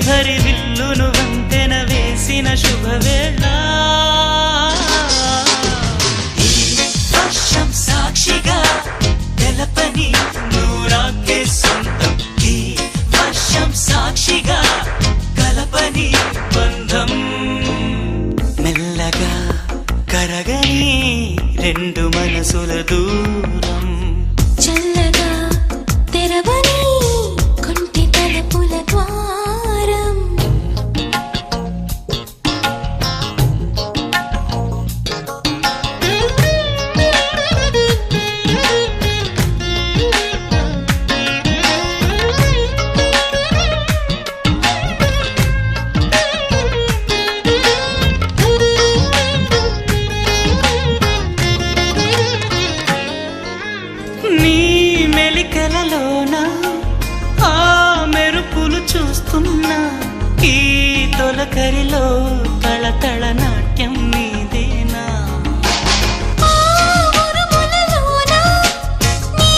హరి విల్లును వంతెన వేసిన శుభవేళ వర్షం సాక్షిగా తెలపని నూరాకే సొంతం ఈ వర్షం సాక్షిగా కలపని బంధం మెల్లగా కరగని రెండు మనసుల దూరం చల్లగా తెరవని కొంటి తలుపుల ద్వారం నీ మెలికలలోన ఆ మెరుపులు చూస్తున్నా ఈ తొలకరిలో తళతళ నాట్యం నీదేనా ఆ ఉరుములలోన నీ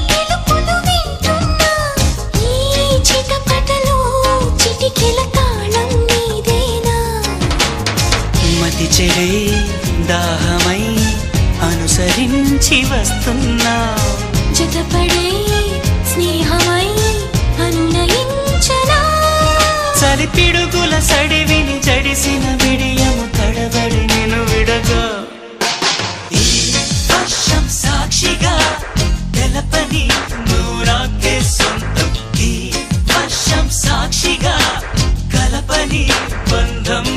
పిలుపులు వింటున్నా ఈ చిటపటలో చిటికెల తాళం నీదేనా మతి చెడే దాహమై అనుసరించి వస్తున్నా జతపడే స్నేహమై అనునయించనా చలిపిడుగుల సడివిని జడిసిన విడియము తడబడి నేను విడగా ఈ వర్షం సాక్షిగా తెలపని నూరాకే సొంతం ఈ వర్షం సాక్షిగా కలపని బంధం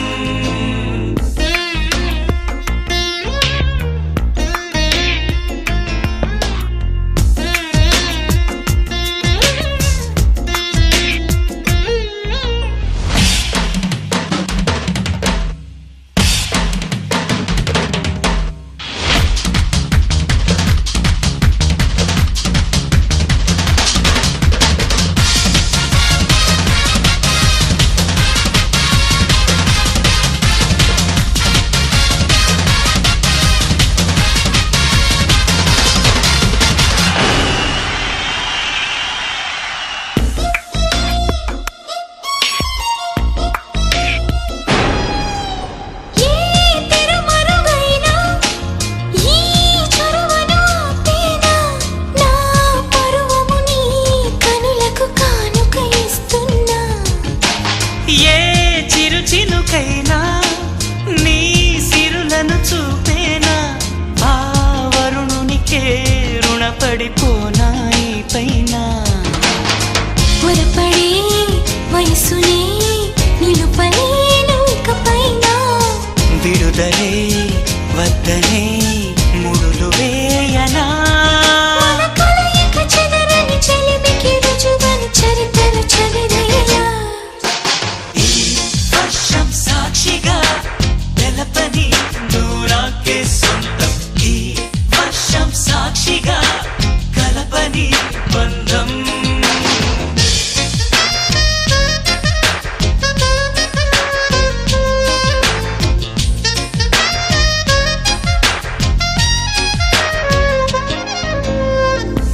చినుకైనా నీ సిరులను చూపేనా ఆ వరుణునికే రుణపడిపోనా ఈ పైన పొరపడే వయసునే నిలుపలేను ఇకపైన విడుదలే వద్దనే ముడులు వేయనా మన కలయిక చెదరని చెలిమికి రుజువని చరిత్రలు చదివేలా వర్షం సాక్షిగా తెలపని నూరాకే సొంతం ఈ వర్షం సాక్షిగా కలపని బంధం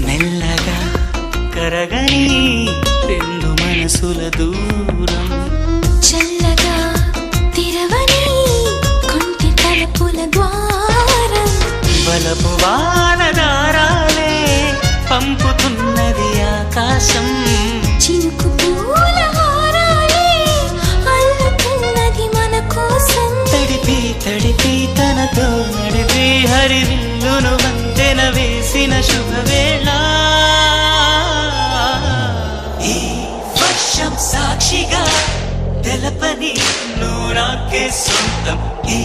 మెల్లగా కరగని రెండు మనసుల దూరం చల్లగా తెరవని కొంటి తలుపుల ద్వారం వలపు వానదారాలే పంపుతున్నది ఆకాశం చినుకు పూల హారాలే అల్లుతున్నది మన కోసం తడిపి తడిపి తనతో నడిపి హరి విల్లును వంతెన వేసిన శుభవేళ ఈ వర్షం సాక్షిగా తెలపని నూరాకే సొంతం ఈ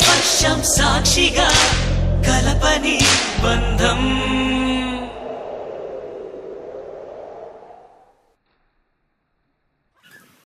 వర్షం సాక్షిగా కలపని బంధం